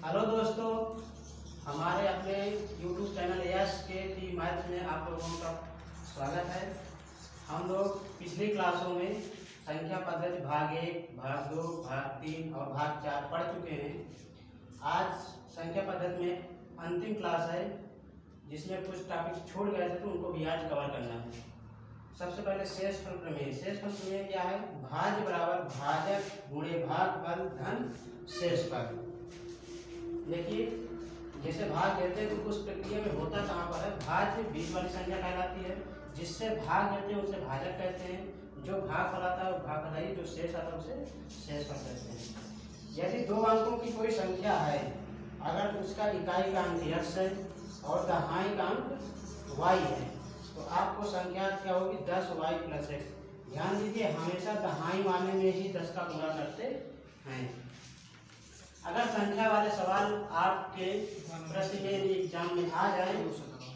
Hello दोस्तों, हमारे अपने YouTube चैनल यस के टी मैथ्स में आप लोगों का स्वागत है। हम लोग पिछली क्लासों में संख्या पद्धति भाग 1, भाग 2, भाग 3 और भाग 4 पढ़ चुके हैं। आज संख्या पद्धति में अंतिम क्लास है जिसमें कुछ टॉपिक छूट गए थे तो उनको भी आज कवर करना है। सबसे पहले शेषफल प्रमेय। शेषफल प्रमेय क्या है? भाज्य बराबर भाजक गुणे भागफल धन शेषफल। देखिए, जैसे भाग देते हैं तो उस प्रक्रिया में होता कहाँ पर है? भाज्य बीच वाली संख्या कहलाती है, जिससे भाग देते हैं उसे भाजक कहते हैं, जो भागफल आता है वो भागफल है, जो शेष आता है उसे शेषफल कहते हैं। यदि दो अंकों की कोई संख्या है, अगर उसका इकाई का अंक x है और दहाई का अंक y है, तो आपको संख्या क्या होगी? 10y + x। ध्यान दीजिए, हमेशा दहाई वाले में ही 10 का गुणा करते हैं। अगर संख्या वाले सवाल आपके प्रश्न में एग्जाम में आ जाए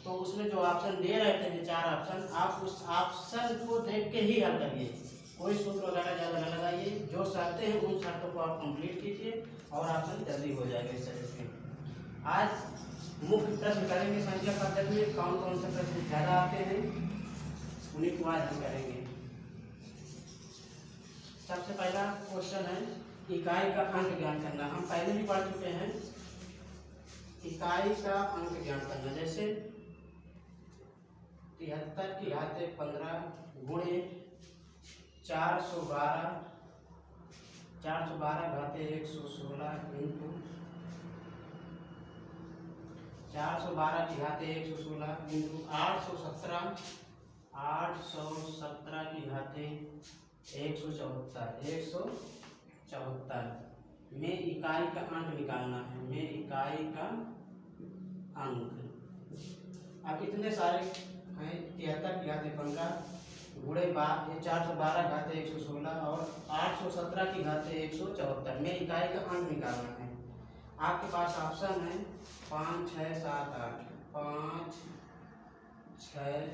तो उसमें जो ऑप्शन दे रहे थे, 4 ऑप्शन, आप उस ऑप्शन को देख के ही हल करिए। कोई सूत्र वगैरह ज़्यादा न लगाइए। जो शर्तें हैं उन शर्तों को आप कंप्लीट कीजिए और ऑप्शन जल्दी हो जाएगा। इस तरह से आज मुख्य प्रश्न करेंगे संख्या पद्धति में। कौन कौन से प्रश्न ज़्यादा आते हैं उन्हीं को आज हम करेंगे। सबसे पहला क्वेश्चन है इकाई का अंक ज्ञात करना। हम पहले भी पढ़ चुके हैं इकाई का अंक ज्ञात करना। जैसे 73 की घाते 15 गुणे 412 घाते 116 इंटू 412 की घाते 116 इंटू 817 की घाते 174 में इकाई का अंक निकालना है। में इकाई का अंक अब इतने सारे हैं। 73 की घाते 15 गुणे 412 घाते 116 और 817 की घाते 174 में इकाई का अंक निकालना है। आपके पास ऑप्शन है 5, 6, 7, 8। 5, 6,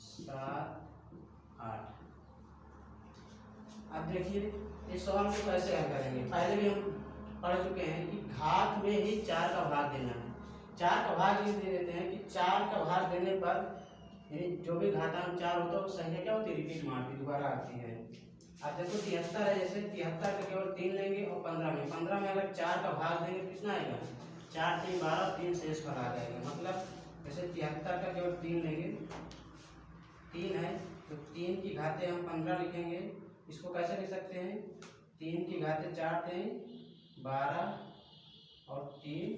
7, 8। अब देखिए इस सवाल को कैसे हल करेंगे। पहले भी हम पढ़ चुके हैं कि घात में ही 4 का भाग देना है। 4 का भाग ये दे देते हैं कि 4 का भाग देने पर जो भी घातांक 4 होता है वो संख्या क्या होती है? रिपीट मारती, दोबारा आती है। अब देखो 73 है, जैसे 73 का केवल 3 लेंगे और 15 में अगर 4 का भाग देंगे तो कितना आएगा? 4, 3, 12, 3 शेषफल आ जाएगा। मतलब जैसे 73 का केवल 3 लेंगे, 3 है तो 3 की घाते हम 15 लिखेंगे। इसको कैसे लिख सकते हैं? 3 की घाते 4 थे 12 और 3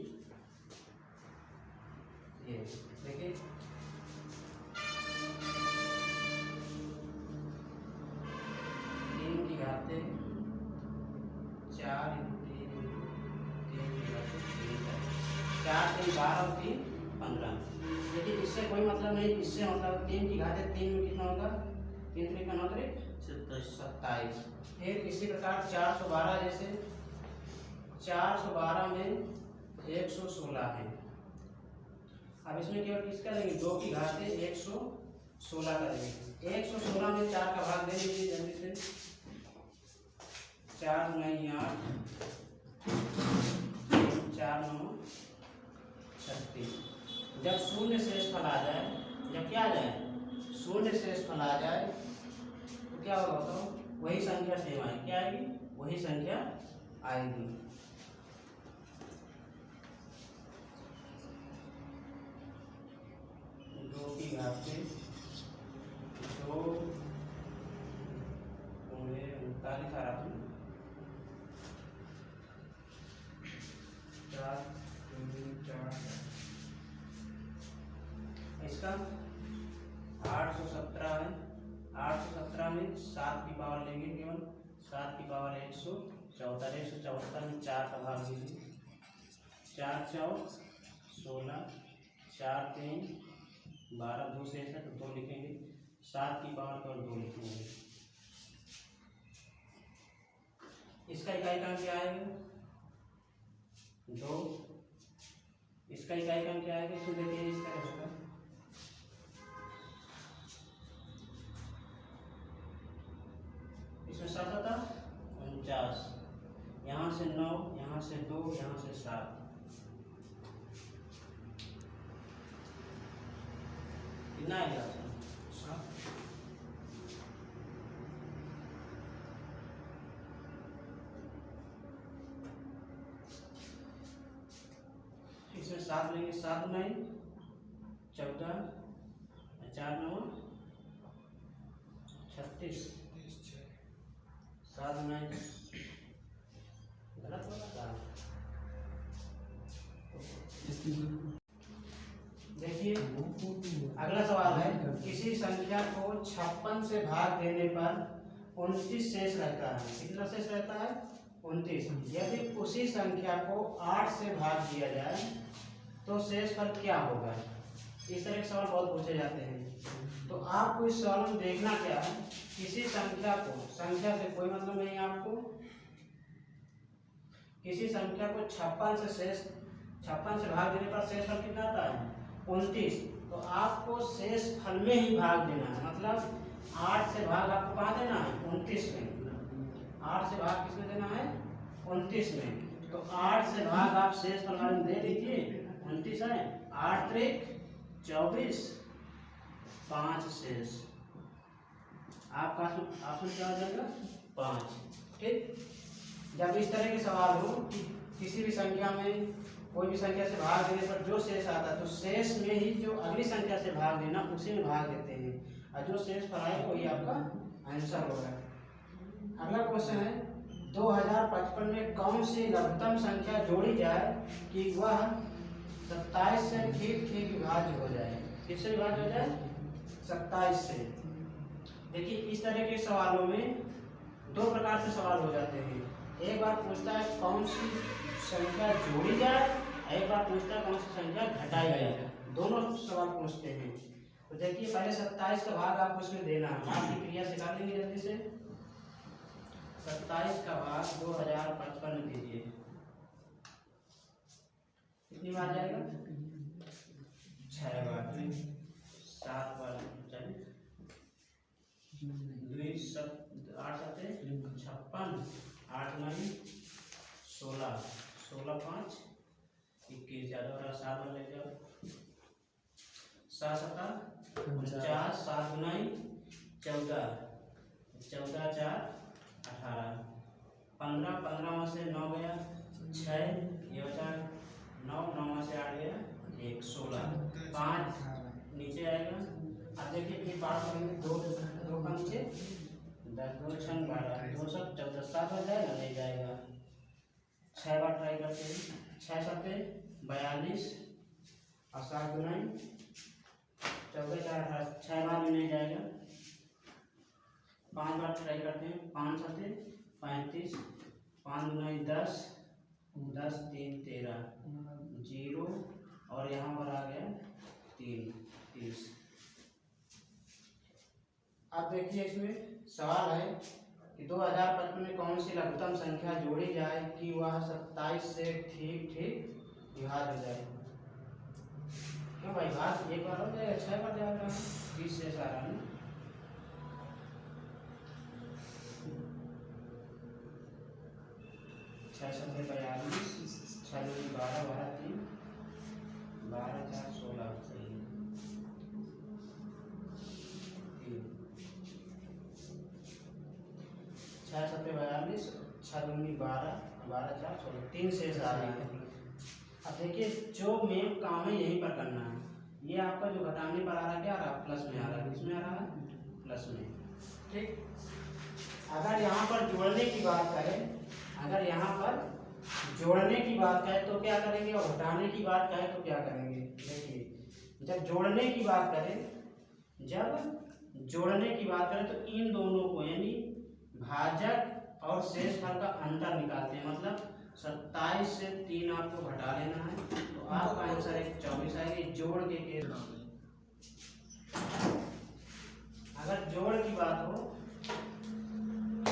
ये देखिए 3 की घाते 4 3 की घाते 4, 3, 12 और 3 15। लेकिन इससे कोई मतलब नहीं। इससे मतलब 3 की घाते 3 में कितना होगा? 3 3 का 9 27। फिर इसी प्रकार 412, जैसे 412 में 116 है। अब इसमें केवल किसका लेंगे? 2 की घाते 116 का लेंगे। 116 में 4 का भाग दे दीजिए जल्दी से। 4 9 8 4 9 36। जब शून्य शेषफल आ जाए, जब क्या आ जाए? शून्य शेषफल आ जाए तो क्या होगा? तो वही संख्या सेम आएगी। क्या आएगी? वही संख्या आएगी। दो की घाते 2 गुणे 39 आ रहा है 4 3 4। इसका 817 है। 817 में 7 की पावर लेंगे, केवल 7 की पावर 174। 174 में 4 का भाग लीजिए। 4 4 16, 4 3 12, 2 से ऐसा तो 2 लिखेंगे। 7 की पावर केवल 2 लिखेंगे। इसका इकाई का क्या आएगा? 2। इसका इकाई का क्या आएगा? इसको देखिए इस तरह होगा। इसमें 7 49, यहाँ से 9, यहाँ यहाँ से 2, यहाँ से 7, कितना आएगा? 7। इसमें 7 लेंगे, 7 9 14, 4 9 36, 7 9 गलत होगा। देखिए अगला सवाल है, किसी संख्या को 56 से भाग देने पर 29 शेष रहता है। कितना शेष रहता है? 29। यदि उसी संख्या को 8 से भाग दिया जाए तो शेषफल क्या होगा? इस तरह के सवाल बहुत पूछे जाते हैं। तो आपको इस सवाल में देखना क्या है, किसी संख्या को, संख्या से कोई मतलब नहीं आपको, किसी संख्या को 56 से भाग देने पर शेषफल कितना आता है? 29। तो आपको शेषफल में ही भाग देना है, मतलब 8 से भाग आपको कहाँ देना है? 29 में। 8 से भाग किसमें देना है? 29 में। तो 8 से भाग आप शेषफल में दे दीजिए, 29 है, 8 त्रिक 24, 5 शेष। आपका ऑप्शन क्या हो जाएगा? 5। ठीक। जब इस तरह के सवाल हो कि किसी भी संख्या में कोई भी संख्या से भाग देने पर जो शेष आता है, तो शेष में ही जो अगली संख्या से भाग देना, उसी में भाग देते हैं, और जो शेष पर आए वही आपका आंसर होगा। अगला क्वेश्चन है, 2055 में कौन सी लघुत्तम संख्या जोड़ी जाए कि वह 27 से ठीक ठीक विभाज्य हो जाए? किससे विभाज्य हो जाए? 27 से। देखिए इस तरह के सवालों में 2 प्रकार से सवाल हो जाते हैं। एक बार पूछता है कौन सी संख्या जोड़ी जाए, एक बार पूछता है कौन सी संख्या घटाई जाए। दोनों सवाल पूछते हैं। तो देखिए पहले 27 का भाग आपको इसमें देना है। आपकी क्रिया से कर लेंगे जल्दी से। 27 का भाग 2055 में दीजिए, कितनी बार जाएगा? 6 बार। 7 बार, 2 7 8 7 56, 8 9 16, 16 5 21, ज़्यादा हो रहा, 7 बार ले जाओ, 7 7 49, 7 9 14, 14 4 18, 15 15 में से 9 गया, 6 ये बचा 9, 9 में से 8 गया 1, 16, 5 नीचे आएगा। अब देखिए फिर पास करेंगे, 2 का नीचे 10, 2 6 12, 2 7 14, 7 हो जाएगा? नहीं जाएगा। 6 बार ट्राई करते हैं। 6 7 42 और 7 9 14 4 18, 6 बार में नहीं जाएगा। 5 बार ट्राई करते हैं। 5 7 35, 5 9 10, 10 3 13, 0 और यहाँ पर आ गया 3 30। अब देखिए इसमें सवाल है कि 2055 में कौन सी लघुत्तम संख्या जोड़ी जाए कि वह 27 से ठीक ठीक विभाज्य हो जाए? क्यों भाई, भाग एक बार हो जाएगा, 6 बार जाएगा, 20 से सारा है। 6 7 42, 6 2 12 12 3 12 4 16, सही है। 6 7 42, 6 2 12 12 4 16, 3 शेष आ रहा है। अब देखिए जो मेन काम है यहीं पर करना है। ये आपका जो घटाने पर आ रहा है क्या आ रहा है? प्लस में आ रहा है। किसमें आ रहा है? प्लस में। ठीक। अगर यहाँ पर जोड़ने की बात करें, अगर यहाँ पर जोड़ने की बात करें तो क्या करेंगे, और घटाने की बात करें तो क्या करेंगे? देखिए जब जोड़ने की बात करें, जब जोड़ने की बात करें तो इन दोनों को यानी भाजक और शेषफल का अंतर निकालते हैं। मतलब 27 से 3 आपको घटा लेना है, तो आपका आंसर एक 24 आएगी। जोड़ के केस अगर जोड़ की बात हो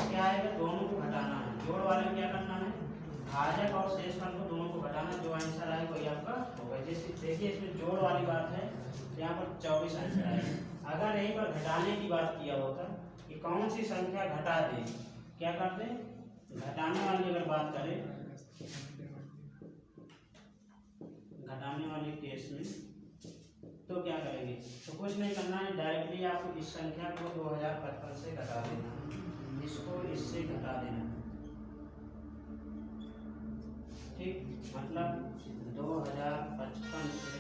क्या आएगा? दोनों को घटाना है। जोड़ वाले में क्या करना है? भाजक और शेषफल को दोनों को घटाना, जो आंसर आएगा वही आपका होगा। जैसे देखिए इसमें जोड़ वाली बात है तो यहाँ पर 24 आंसर आएगा। अगर यहीं पर घटाने की बात किया होता कि कौन सी संख्या घटा दे, क्या करते? घटाने वाली अगर बात करें के केस में तो क्या करेंगे, तो कुछ नहीं करना है, डायरेक्टली आपको इस संख्या को 2055 से घटा देना, इसको इससे घटा देना। ठीक, मतलब 2055 से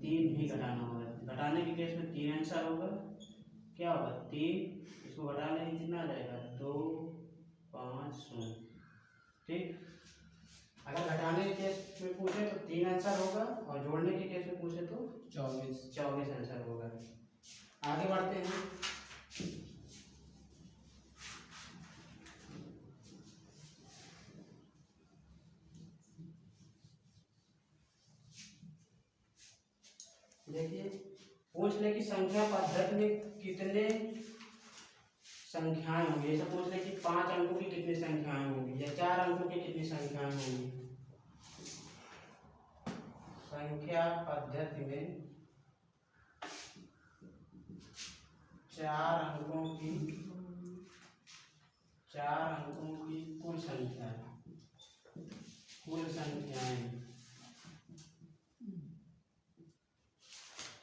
3 ही घटाना होगा। घटाने के केस में 3 आंसर होगा, क्या होगा 3, इसको घटा लेंगे कितना आ जाएगा 2 5 0। ठीक, अगर घटाने के केस में पूछे तो 3 आंसर होगा और जोड़ने के केस में पूछे तो 24 आंसर होगा। आगे बढ़ते हैं। देखिए, पूछ ले कि संख्या पद्धति में कितने संख्याएं होंगी। ऐसा पूछ ले कि 5 अंकों की कितनी संख्याएं होंगी या 4 अंकों की कितनी संख्याएं होंगी। संख्या पद्धति में 4 अंकों की कुल संख्याएं, कुल संख्याएं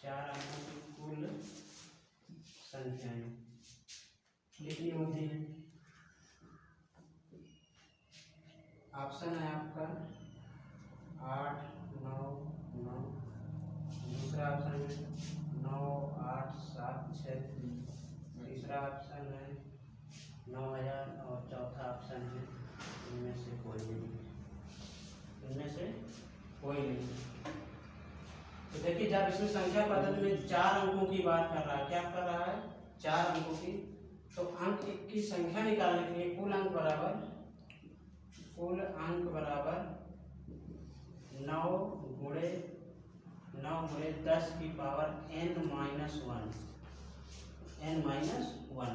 4 अंकों की कुल संख्याएं कितनी होती है। ऑप्शन है आपका 8 9 9, दूसरा ऑप्शन है 9 8 7 6, तीसरा ऑप्शन है 9000 और चौथा ऑप्शन है इनमें से कोई नहीं। तो देखिए, जब इसमें संख्या पद्धति में 4 अंकों की बात कर रहा है, क्या कर रहा है 4 अंकों की, तो अंक की संख्या निकालने के लिए कुल अंक बराबर 9 गुणे 10 की पावर n-1,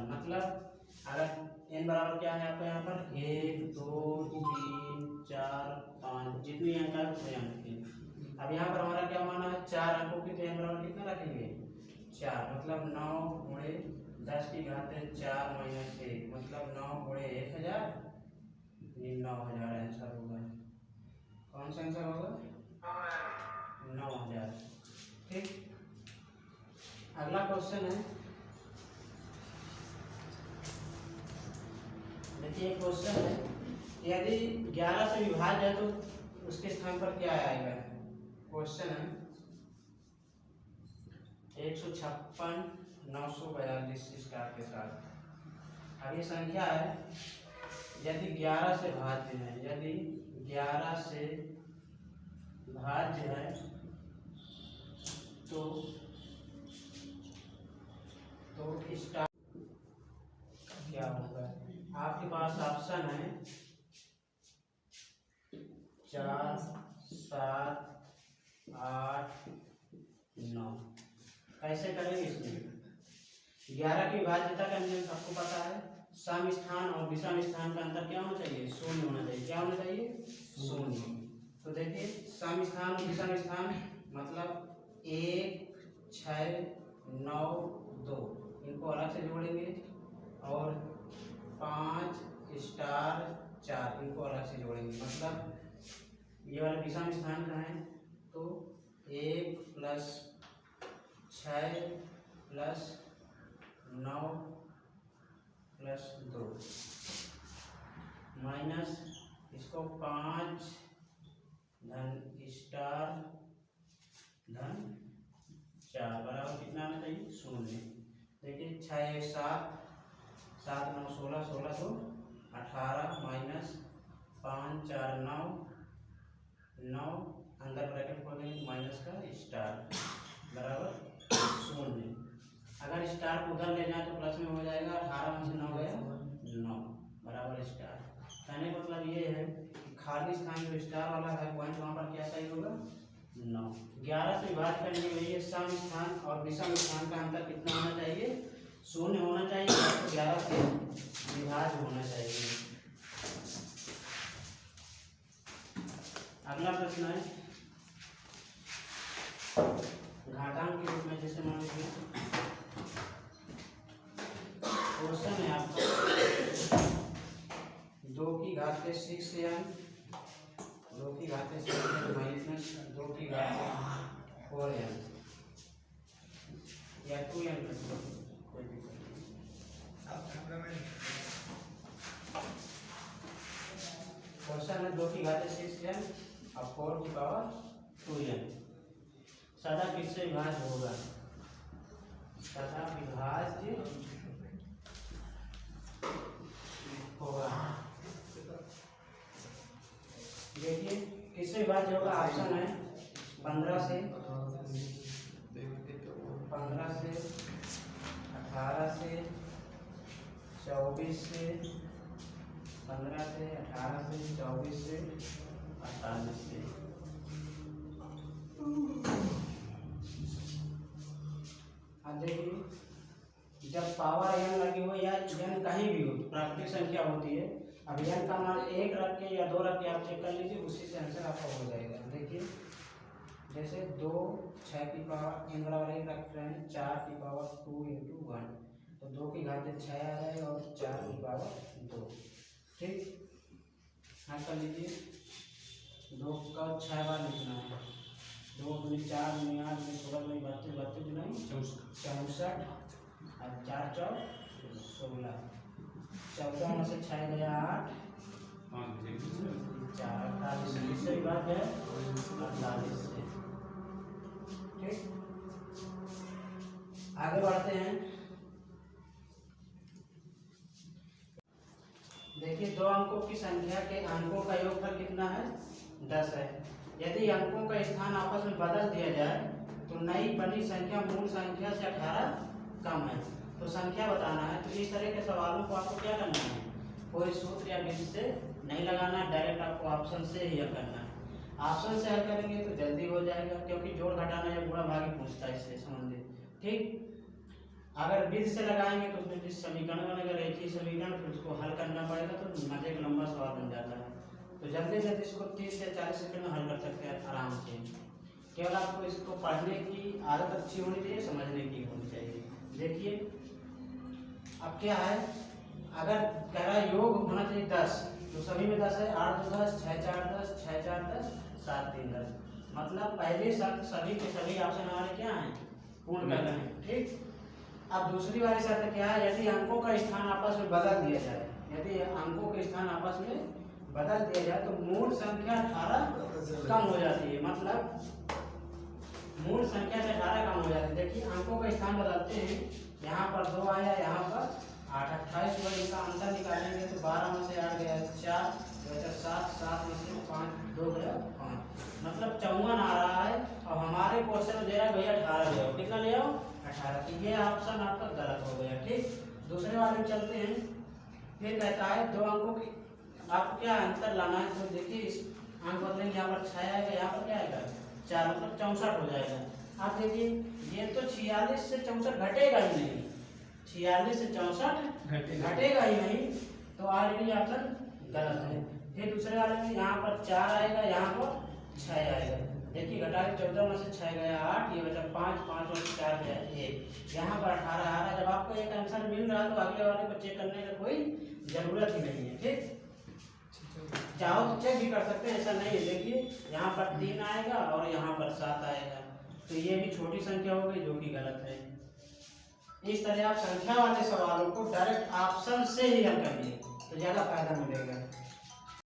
मतलब अगर n बराबर क्या है आपका यहाँ पर 1 2 3 4 5, जितनी अंक है उतने अंक की। अब यहाँ पर हमारा क्या माना है 4 अंकों की, तो n बराबर कितना रखेंगे 4, मतलब 9 गुणे 10 की घात 4 माइनस 1, मतलब 9 गुणे 1000, 9000 आंसर होगा। कौन सा आंसर होगा 9000। ठीक, अगला क्वेश्चन है, देखिए क्वेश्चन है, यदि 11 से विभाज्य है तो उसके स्थान पर क्या आएगा। क्वेश्चन है 156 942 स्टार के साथ। अब ये संख्या है, यदि 11 से भाज्य है, यदि 11 से भाज्य है तो स्टार क्या होगा। आपके पास ऑप्शन है 4 7 8 9। कैसे करेंगे इसमें, 11 की भाज्यता का नियम सबको पता है, सम स्थान और विषम स्थान का अंतर क्या होना चाहिए 0 होना चाहिए। क्या होना चाहिए 0। तो देखिए, सम स्थान और विषम स्थान मतलब 1 6 9 2, इनको अलग से जोड़ेंगे, और 5 स्टार 4, इनको अलग से जोड़ेंगे, मतलब ये वाला विषम स्थान का है तो 1 + 6 + 9 + 2 माइनस इसको 5 धन स्टार धन 4 बराबर कितना आना चाहिए 0। देखिए 6 7 7 9 16 16 2 18 माइनस 5 4 9 9, अंदर ब्रैकेट खोलेंगे माइनस का स्टार बराबर 0। अगर स्टार को उधर ले जाए तो प्लस में हो जाएगा, 18 में से 9 गया 9 बराबर स्टार। कहने का मतलब ये है कि खाली स्थान जो स्टार वाला है पॉइंट, वहाँ पर क्या सही होगा 9। 11 से विभाज्य करने के लिए सम स्थान और विषम स्थान का अंतर कितना होना चाहिए 0 होना चाहिए, 11 से विभाज्य होना चाहिए। अगला प्रश्न है घातांक के रूप में, जैसे मान लीजिए क्वेश्चन है आपका 2 की घात 6n, 2 की घात 6 माइनस 2 की घात 4n या 2n कोई भी क्वेश्चन है 2 की घात 6n और 4 की पावर 2n। सदा किससे विभाज्य होगा? सदा विभाज्य होगा। देखिए किससे विभाज्य होगा? ऑप्शन है 15 से 18 से 24 से 15 से 18 से 24 से 48 से। अब देखिए जब पावर n लगी हो या n कहीं भी हो प्राकृतिक संख्या होती है। अब n का मान 1 रख के या 2 रख के आप चेक कर लीजिए, उसी से आंसर आपका हो जाएगा। देखिए जैसे 2 6 की पावर n बराबर 1 रख रहे हैं, 4 की पावर 2 × 1 तो 2 की घात 6 आ जाएगा और 4 की पावर 2। ठीक, हाँ कर लीजिए। 2 का 6 बार लिखना है। 2 × 4 × 8 × 16 × 32 32 64 और 4 4 16। 14 में से 6 गया 8 4 48 इससे बात है 48 से। ठीक, आगे बढ़ते हैं। देखिए 2 अंकों की संख्या के अंकों का योगफल कितना है? 10 है। यदि अंकों का स्थान आपस में बदल दिया जाए तो नई बनी संख्या मूल संख्या से 18 कम है, तो संख्या बताना है। तो इस तरह के सवालों को आपको क्या करना है? कोई सूत्र या विधि से नहीं लगाना, डायरेक्ट आपको ऑप्शन से ही हल करना है। ऑप्शन से हल करेंगे तो जल्दी हो जाएगा, क्योंकि जोड़ घटाना या गुणा भागी पूछता है इससे संबंधित। ठीक, अगर विधि से लगाएंगे तो उसमें जिस समीकरण बनेगा रेखीय समीकरण, फिर उसको हल करना पड़ेगा तो मजे का लंबा सवाल बन जाता है। तो जल्दी जल्दी इसको 30 से 40 सेकंड में हल कर सकते हैं आराम से। केवल आपको इसको पढ़ने की आदत अच्छी होनी चाहिए, समझने की होनी चाहिए। देखिए अब क्या है, अगर कह रहा है योग होना चाहिए 10 तो सभी में 10 है। 8 2 10, 6 4 10, 6 4 10, 7 3 10। मतलब पहले शर्त सभी के सभी ऑप्शन हमारे क्या हैं? पूर्ण कर रहे हैं। ठीक, अब दूसरी वाली शर्त क्या है? यदि अंकों का स्थान आपस में बदल दिया जाए, यदि अंकों के स्थान आपस में बदल दिया जाए तो मूल संख्या 18 कम हो जाती है। मतलब मूल संख्या से 18 कम हो जाती है। देखिए अंकों का स्थान बदलते हैं, यहाँ पर 2 आया, यहाँ पर 8 28 हुआ, इनका अंतर निकालेंगे तो 12 में से 8 गया 4 तो 7 7 में से 5 2 गया 5, मतलब 54 आ रहा है। और हमारे क्वेश्चन में दे रहा है भैया 18 ले आओ, कितना ले आओ? 18। तो ये ऑप्शन आपका गलत हो गया। ठीक, दूसरे वाले में चलते हैं। फिर कहता है 2 अंकों की आपको क्या अंतर लाना है। तो देखिए इस अंक बदलेंगे, यहाँ पर 6 आएगा, यहाँ पर क्या आएगा 4, मतलब 64 हो जाएगा। आप देखिए ये तो 46 से 64 घटेगा ही नहीं, 46 से 64 घटेगा ही नहीं, तो ऑलरेडी ऑप्शन गलत है। फिर दूसरे वाले में यहाँ पर 4 आएगा, यहाँ पर 6 आएगा। देखिए घटा के 14 में से 6 गया 8, ये बचा 5 5 और 4 गया 1, यहाँ पर 18 आ रहा है। जब आपको एक आंसर मिल रहा है तो अगले वाले को चेक करने का कोई जरूरत ही नहीं है। ठीक, चाहो तो चेक भी कर सकते हैं, ऐसा नहीं है। देखिए यहाँ पर 3 आएगा और यहाँ पर 7 आएगा, तो ये भी छोटी संख्या हो गई जो कि गलत है। इस तरह आप संख्या वाले सवालों को डायरेक्ट ऑप्शन से ही हल करिए तो ज्यादा फायदा मिलेगा।